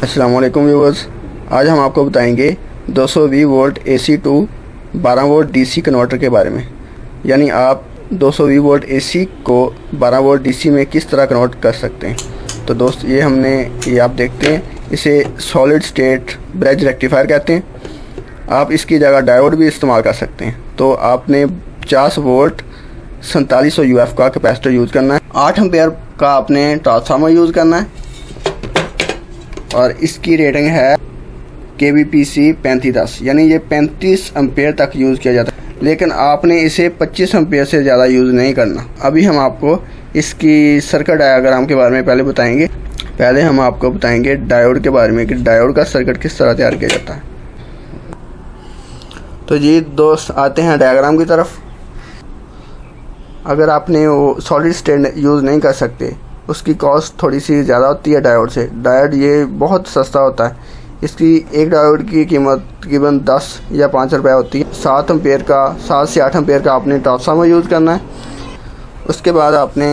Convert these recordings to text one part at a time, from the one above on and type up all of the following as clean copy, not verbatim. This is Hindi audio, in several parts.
अस्सलाम वालेकुम व्यूअर्स, आज हम आपको बताएंगे 220 volt AC to 12 volt DC converter के बारे में। यानी आप 220 वोल्ट एसी को 12 वोल्ट डीसी में किस तरह कन्वर्ट कर सकते हैं। तो दोस्त ये आप देखते हैं, इसे सॉलिड स्टेट ब्रिज रेक्टिफायर कहते हैं। आप इसकी जगह डायोड भी इस्तेमाल कर सकते हैं। तो आपने 50 वोल्ट 4700 यूएफ का कैपेसिटर यूज़ करना है। 8 एम्पेयर का आपने ट्रांसफार्मर यूज़ करना है और इसकी रेटिंग है KVPC 3510, यानी ये 35 एम्पेयर तक यूज़ किया जाता है, लेकिन आपने इसे 25 एम्पेयर से ज़्यादा यूज़ नहीं करना। अभी हम आपको इसकी सर्किट डायग्राम के बारे में पहले बताएंगे। पहले हम आपको बताएंगे डायोड के बारे में कि डायोड का सर्किट किस तरह तैयार किया जाता है। तो जी दोस्त, आते हैं डायग्राम की तरफ। अगर आपने वो सॉलिड स्टेट यूज़ नहीं कर सकते, उसकी कॉस्ट थोड़ी सी ज़्यादा होती है डायोड से। डायोड ये बहुत सस्ता होता है। इसकी एक डायोड की कीमत तकरीबन 10 या 5 रुपये होती है। 7 से 8 एम्पेयर का आपने ट्रांसफार्मर यूज़ करना है। उसके बाद आपने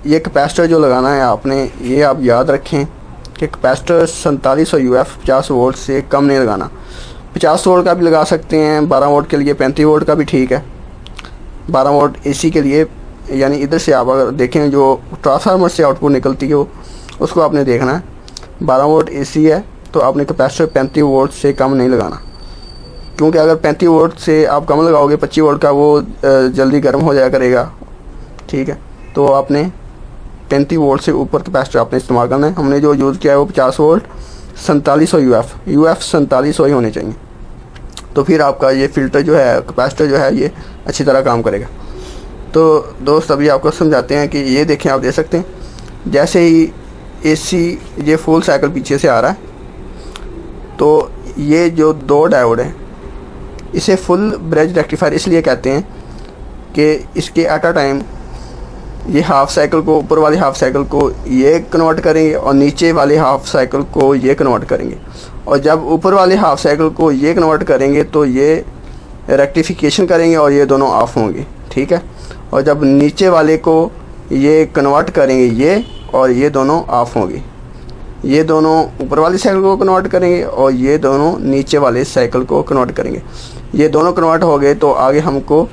ये कैपेसिटर जो लगाना है, आपने ये आप याद रखें कि कैपेसिटर 4700 यूएफ 50 वोल्ट से कम नहीं लगाना। 50 वोल्ट का भी लगा सकते हैं, 12 वोल्ट के लिए 35 वोल्ट का भी ठीक है। 12 वोल्ट एसी के लिए, यानी इधर से आप अगर देखें जो ट्रांसफार्मर से आउटपुट निकलती है उसको आपने देखना है। 12 वोल्ट एसी है तो आपने कैपेसिटर 35 वोल्ट से कम नहीं लगाना, क्योंकि अगर 35 वोल्ट से आप कम लगाओगे 25 वोल्ट का, वो जल्दी गर्म हो जाया करेगा। ठीक है, तो आपने 35 वोल्ट से ऊपर कैपेसिटर आपने इस्तेमाल करना है। हमने जो यूज़ किया है वो 50 वोल्ट 4700 यूएफ 4700 ही होने चाहिए। तो फिर आपका ये फ़िल्टर जो है, कैपेसिटर जो है, ये अच्छी तरह काम करेगा। तो दोस्त, अभी आपको समझाते हैं कि ये देखें, आप देख सकते हैं जैसे ही एसी ये फुल साइकिल पीछे से आ रहा है, तो ये जो 2 डायोड हैं, इसे फुल ब्रिज रेक्टिफायर इसलिए कहते हैं कि इसके एट अ टाइम ये हाफ साइकिल को, ऊपर वाली हाफ साइकिल को ये कन्वर्ट करेंगे और नीचे वाली हाफ साइकिल को ये कन्वर्ट करेंगे। और जब ऊपर वाली हाफ साइकिल को ये कन्वर्ट करेंगे तो ये रेक्टिफिकेशन करेंगे और ये दोनों ऑफ होंगे। ठीक है, और जब नीचे वाले को ये कन्वर्ट करेंगे ये, और ये दोनों ऑफ होंगे। ये दोनों ऊपर वाली साइकिल को कन्वर्ट करेंगे और ये दोनों नीचे वाले साइकिल को कन्वर्ट करेंगे। ये दोनों कन्वर्ट हो गए तो आगे हमको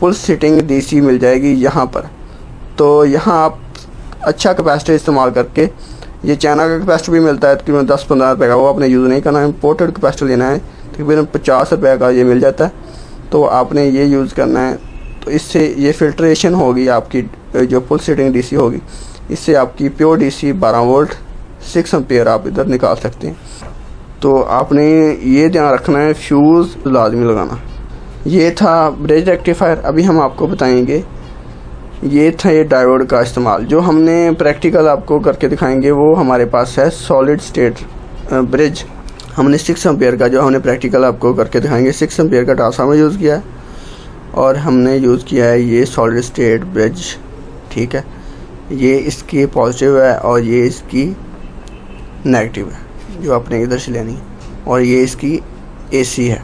फुल सिटिंग डीसी मिल जाएगी यहाँ पर। तो यहाँ आप अच्छा कैपेसिटर इस्तेमाल करके, ये चाइना का कैपेसिटर भी मिलता है तकरीबन 10-15 रुपये का, वो आपने यूज़ नहीं करना है। इम्पोर्टेड कैपेसिटर लेना है, तकरीबन 50 रुपये का ये मिल जाता है, तो आपने ये यूज़ करना है। तो इससे ये फिल्ट्रेशन होगी आपकी, जो फुल सेटिंग डीसी होगी, इससे आपकी प्योर डीसी 12 वोल्ट 6 एम्पेयर आप इधर निकाल सकते हैं। तो आपने ये ध्यान रखना है, फ्यूज़ लाजमी लगाना। ये था ब्रिज रेक्टिफायर। अभी हम आपको बताएंगे, ये था ये डायोड का इस्तेमाल। जो हमने प्रैक्टिकल आपको करके दिखाएंगे वो हमारे पास है सॉलिड स्टेट ब्रिज। हमने 6 एम्पेयर का, जो हमने प्रैक्टिकल आपको करके दिखाएंगे, 6 एम्पेयर का ट्रांसफार्मर यूज़ किया है और हमने यूज़ किया है ये सॉलिड स्टेट ब्रिज। ठीक है, ये इसकी पॉजिटिव है और ये इसकी नेगेटिव है, जो आपने इधर से लेनी है। और ये इसकी एसी है,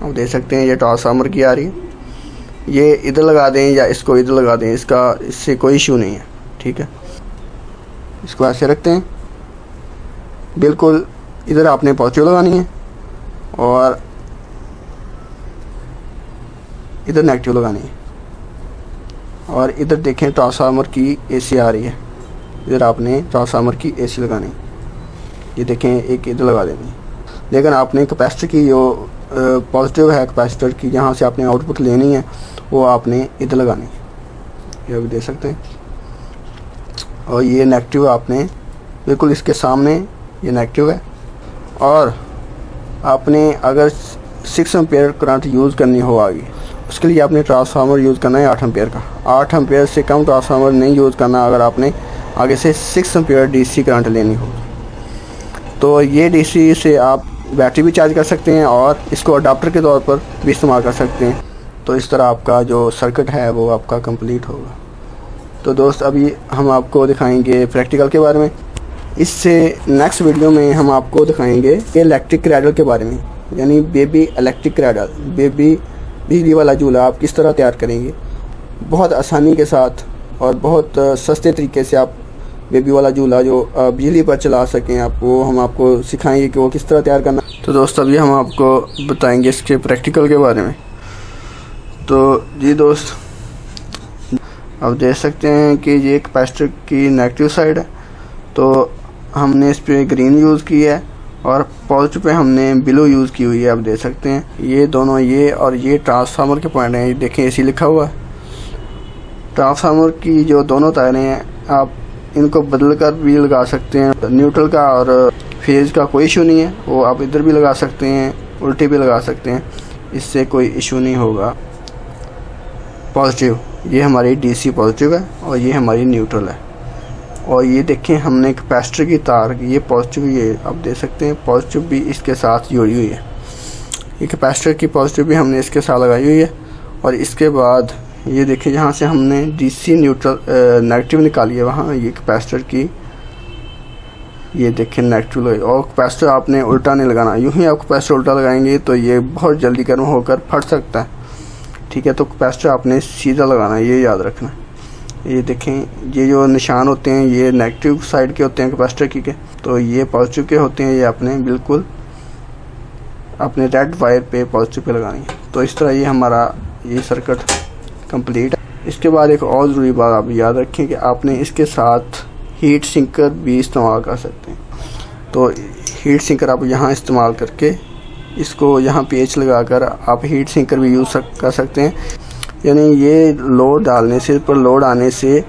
आप देख सकते हैं। ये ट्रांसफार्मर की आ रही है, ये इधर लगा दें या इसको इधर लगा दें, इससे कोई इशू नहीं है। ठीक है, इसको ऐसे रखते हैं, बिल्कुल इधर आपने पॉजिटिव लगानी है और इधर नेगेटिव लगानी है। और इधर देखें ट्रांसफार्मर की एसी आ रही है, इधर आपने ट्रांसफार्मर की एसी लगानी है। ये देखें, एक इधर लगा देनी है। लेकिन आपने कैपेसिटर की जो पॉजिटिव है कैपेसिटर की, यहाँ से आपने आउटपुट लेनी है, वो आपने इधर लगानी है। ये अभी देख सकते हैं। और ये नेगेटिव आपने बिल्कुल इसके सामने, ये नेगेटिव है। और आपने अगर 6 एम्पेयर करंट यूज़ करनी हो आगे, उसके लिए आपने ट्रांसफार्मर यूज़ करना है 8 एम्पेयर का। 8 एम्पेयर से कम ट्रांसफार्मर नहीं यूज़ करना अगर आपने आगे से 6 एम्पेयर डीसी करंट लेनी हो। तो ये डीसी से आप बैटरी भी चार्ज कर सकते हैं और इसको अडाप्टर के तौर पर भी इस्तेमाल कर सकते हैं। तो इस तरह आपका जो सर्किट है वो आपका कंप्लीट होगा। तो दोस्त, अभी हम आपको दिखाएंगे प्रैक्टिकल के बारे में। इससे नेक्स्ट वीडियो में हम आपको दिखाएंगे इलेक्ट्रिक क्रैडल के बारे में, यानी बेबी इलेक्ट्रिक क्रैडल, बेबी बिजली वाला झूला आप किस तरह तैयार करेंगे। बहुत आसानी के साथ और बहुत सस्ते तरीके से आप बेबी वाला झूला जो बिजली पर चला सकें आप, वो हम आपको सिखाएंगे कि वो किस तरह तैयार करना। तो दोस्त अभी हम आपको बताएंगे इसके प्रैक्टिकल के बारे में। तो जी दोस्त, आप देख सकते हैं कि ये एक कैपेसिटर की नेगेटिव साइड है, तो हमने इस पर ग्रीन यूज़ की है और पॉजिटिव पे हमने ब्लू यूज़ की हुई है। आप देख सकते हैं ये दोनों, ये और ये ट्रांसफार्मर के पॉइंट हैं। ये देखें AC लिखा हुआ है। ट्रांसफार्मर की जो दोनों तारें हैं, आप इनको बदल कर भी लगा सकते हैं। न्यूट्रल का और फेज़ का कोई इशू नहीं है, वो आप इधर भी लगा सकते हैं, उल्टी भी लगा सकते हैं, इससे कोई इशू नहीं होगा। पॉजिटिव, ये हमारी DC पॉजिटिव है और ये हमारी न्यूट्रल है। और ये देखें हमने कैपेसिटर की तार, ये पॉजिटिव, ये आप देख सकते हैं पॉजिटिव भी इसके साथ जुड़ी हुई है। ये कैपेसिटर की पॉजिटिव भी हमने इसके साथ लगाई हुई है। और इसके बाद ये देखिए जहाँ से हमने DC न्यूट्रल नेगेटिव निकाली है, वहाँ ये कैपेसिटर की, ये देखें नेगेटिव लगाई। और कैपेसिटर आपने उल्टा नहीं लगाना, यूँ ही आप कैपेसिटर उल्टा लगाएंगे तो ये बहुत जल्दी गर्म होकर फट सकता है। ठीक है, तो कैपेसिटर आपने सीधा लगाना है, ये याद रखना। ये देखें, ये जो निशान होते हैं ये नेगेटिव साइड के होते हैं कैपेसिटर की के, तो ये पॉजिटिव के होते हैं। ये आपने बिल्कुल अपने रेड वायर पे पॉजिटिव पे लगानी है। तो इस तरह ये हमारा ये सर्किट कंप्लीट है। इसके बाद एक और ज़रूरी बात आप याद रखें कि आपने इसके साथ हीट सिंकर भी इस्तेमाल कर सकते हैं। तो हीट सिंकर आप यहाँ इस्तेमाल करके इसको यहाँ पेच लगाकर आप हीट सिंकर भी यूज़ कर सकते हैं। यानी ये लोड डालने से, पर लोड आने से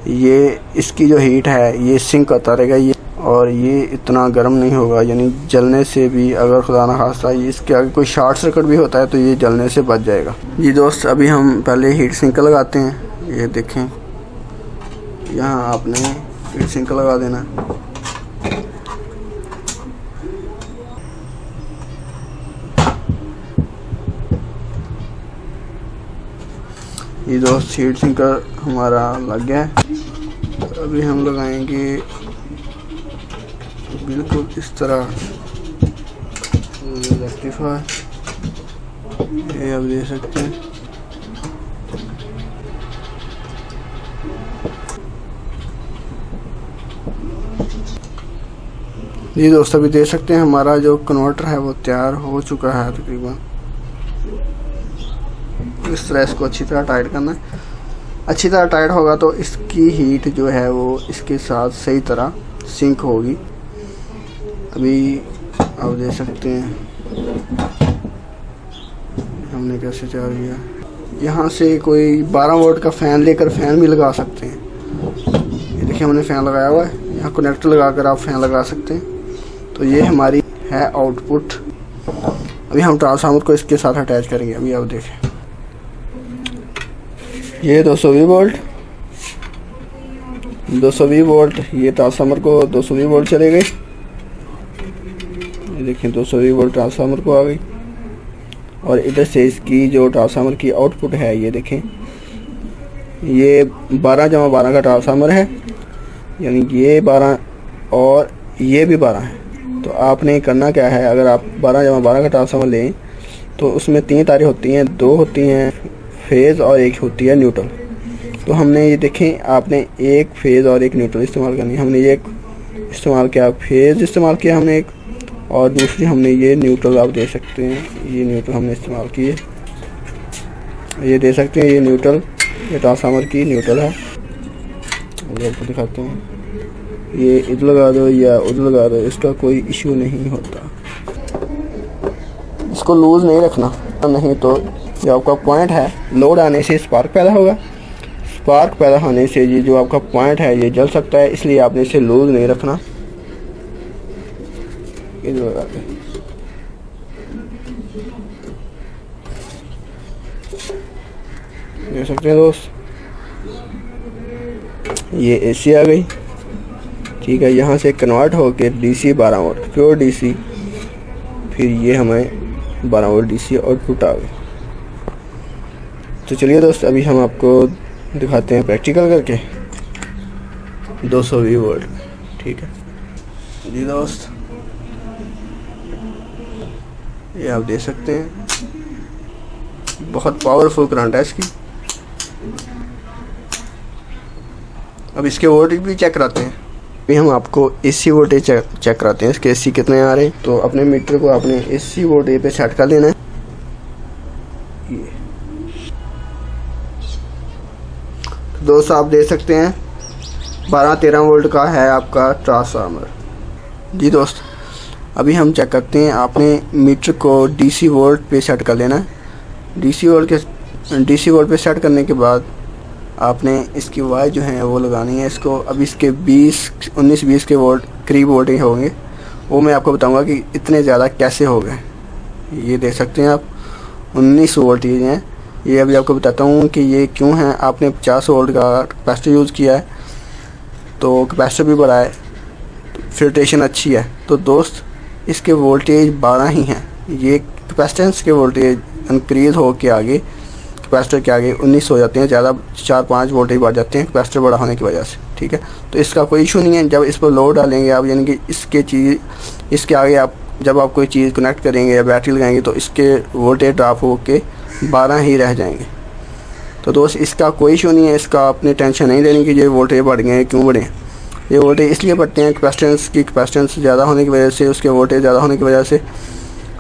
ये इसकी जो हीट है ये सिंक होता रहेगा, ये और ये इतना गर्म नहीं होगा। यानी जलने से भी, अगर खुदा न खास्ता ये इसके आगे कोई शॉर्ट सर्किट भी होता है तो ये जलने से बच जाएगा। जी दोस्त, अभी हम पहले हीट सिंक लगाते हैं। ये देखें, यहाँ आपने हीट सिंक लगा देना। ये दोस्त हीट सिंकर हमारा लग गया है। अभी हम लगाएंगे बिल्कुल इस तरह रेक्टिफायर, ये आप देख सकते हैं। ये दोस्त अभी देख सकते हैं हमारा जो कन्वर्टर है वो तैयार हो चुका है तकरीबन। इस तरह इसको अच्छी तरह टाइट करना है। अच्छी तरह टाइट होगा तो इसकी हीट जो है वो इसके साथ सही तरह सिंक होगी। अभी आप देख सकते हैं हमने कैसे तैयार किया। यहाँ से कोई 12 वोल्ट का फ़ैन लेकर फ़ैन भी लगा सकते हैं। ये देखिए हमने फ़ैन लगाया हुआ है, यहाँ कनेक्टर लगाकर आप फ़ैन लगा सकते हैं। तो ये हमारी है आउटपुट। अभी हम ट्रांसफार्मर को इसके साथ अटैच करेंगे। अभी आप देखें, ये 220 वोल्ट, 220 वोल्ट, ये ट्रांसफार्मर को 220 वोल्ट चले गए। ये देखें 220 वोल्ट ट्रांसफार्मर को आ गई। और इधर से इसकी जो ट्रांसफार्मर की आउटपुट है, ये देखें, ये 12/12 का ट्रांसफार्मर है, यानी ये 12 और ये भी 12 है। तो आपने करना क्या है, अगर आप 12/12 का ट्रांसफार्मर लें तो उसमें 3 तारें होती हैं, 2 होती हैं फेज़ और 1 होती है न्यूट्रल। तो हमने ये देखें, आपने एक फेज़ और एक न्यूट्रल इस्तेमाल करनी है। हमने ये इस्तेमाल किया, फेज़ इस्तेमाल किया हमने एक, और दूसरी हमने ये न्यूट्रल, आप देख सकते हैं ये न्यूट्रल हमने इस्तेमाल की है। ये देख सकते हैं ये न्यूट्रल, ये ट्रांसफार्मर की न्यूट्रल है। आपको दिखाते हैं, ये इधर लगा दो या उधर लगा दो, इसका कोई इशू नहीं होता। इसको लूज़ नहीं रखना, नहीं तो जो आपका पॉइंट है, लोड आने से स्पार्क पैदा होगा। स्पार्क पैदा होने से ये जो आपका पॉइंट है ये जल सकता है, इसलिए आपने इसे लूज़ नहीं रखना। इधर लगा के देख सकते हैं दोस्त, ये AC आ गई। ठीक है, यहाँ से कन्वर्ट होकर DC 12 वोल्ट प्योर DC, फिर ये हमें 12 वोल्ट DC आउटपुट आ गई। तो चलिए दोस्त, अभी हम आपको दिखाते हैं प्रैक्टिकल करके 220 वोल्ट। ठीक है जी दोस्त, ये आप देख सकते हैं बहुत पावरफुल करंट है इसकी। अब इसके वोल्टेज भी चेक कराते हैं। अभी हम आपको एसी वोल्टेज चेक कराते हैं, इसके एसी कितने आ रहे हैं। तो अपने मीटर को आपने एसी वोल्टेज पे सेट कर लेना है। तो दोस्तों आप देख सकते हैं 12-13 वोल्ट का है आपका ट्रांसफार्मर। जी दोस्त, अभी हम चेक करते हैं। आपने मीटर को डीसी वोल्ट पे सेट कर लेना है। डीसी वोल्ट पे सेट करने के बाद आपने इसकी वायर जो है वो लगानी है इसको। अब इसके 19-20 के वोल्ट करीब वोल्टेज होंगे, वो मैं आपको बताऊंगा कि इतने ज़्यादा कैसे हो गए। ये देख सकते हैं आप 19 वोल्टेज हैं। ये अभी आपको बताता हूँ कि ये क्यों है। आपने 50 वोल्ट का कैपेसिटर यूज़ किया है, तो कैपेसिटर भी बड़ा है, फिल्ट्रेशन अच्छी है। तो दोस्त इसके वोल्टेज 12 ही हैं। ये कैपेसिटेंस के वोल्टेज इंक्रीज हो के आगे कैपेसिटर के आगे 19 हो जाते हैं, ज़्यादा 4-5 वोल्टेज बढ़ जाते हैं कैपेसिटर बड़ा होने की वजह से। ठीक है, तो इसका कोई इशू नहीं है। जब इस पर लोड डालेंगे आप, यानी कि इसके आगे आप जब आप कोई चीज़ कनेक्ट करेंगे या बैटरी लगाएंगे तो इसके वोल्टेज ड्रॉप हो के 12 ही रह जाएंगे। तो दोस्त इसका कोई इशू नहीं है, इसका आपने टेंशन नहीं लेनी कि ये वोल्टेज बढ़ गए हैं, क्यों बढ़े। ये वोल्टेज इसलिए बढ़ते हैं कैपेसिटेंस ज़्यादा होने की वजह से, उसके वोल्टेज ज़्यादा होने की वजह से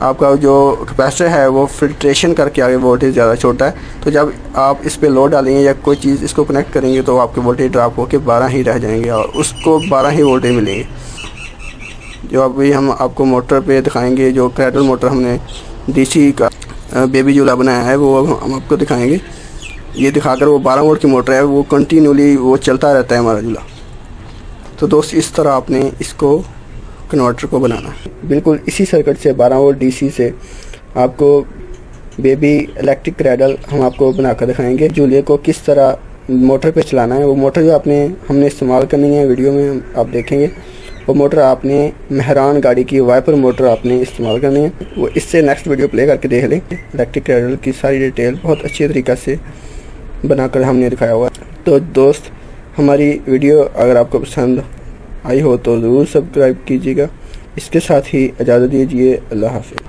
आपका जो कैपेसिटर है वो फिल्ट्रेशन करके आगे वोल्टेज ज़्यादा छोड़ता है। तो जब आप इस पे लोड डालेंगे या कोई चीज़ इसको कनेक्ट करेंगे तो आपके वोल्टेज ड्रॉप होकर 12 ही रह जाएंगे और उसको 12 ही वोल्टेज मिलेंगे। जो अभी हम आपको मोटर पे दिखाएंगे, जो क्रैडल मोटर हमने डीसी का बेबी झूला बनाया है वो हम आपको दिखाएंगे। ये दिखाकर वो 12 वोल्ट की मोटर है, वो कंटिन्यूली वो चलता रहता है हमारा झूला। तो दोस्त इस तरह आपने इसको कन्वर्टर को बनाना है। बिल्कुल इसी सर्किट से 12 वोल्ट डीसी से आपको बेबी इलेक्ट्रिक क्रैडल हम आपको बनाकर दिखाएंगे। झूले को किस तरह मोटर पे चलाना है, वो मोटर जो हमने इस्तेमाल करनी है वीडियो में आप देखेंगे। वो मोटर आपने मेहरान गाड़ी की वाइपर मोटर आपने इस्तेमाल करनी है। वो इससे नेक्स्ट वीडियो प्ले करके देख लें। इलेक्ट्रिक क्रैडल की सारी डिटेल बहुत अच्छी तरीक़ा से बनाकर हमने दिखाया हुआ है। तो दोस्त हमारी वीडियो अगर आपको पसंद आई हो तो ज़रूर सब्सक्राइब कीजिएगा। इसके साथ ही इजाज़त दीजिए। अल्लाह हाफ़िज़।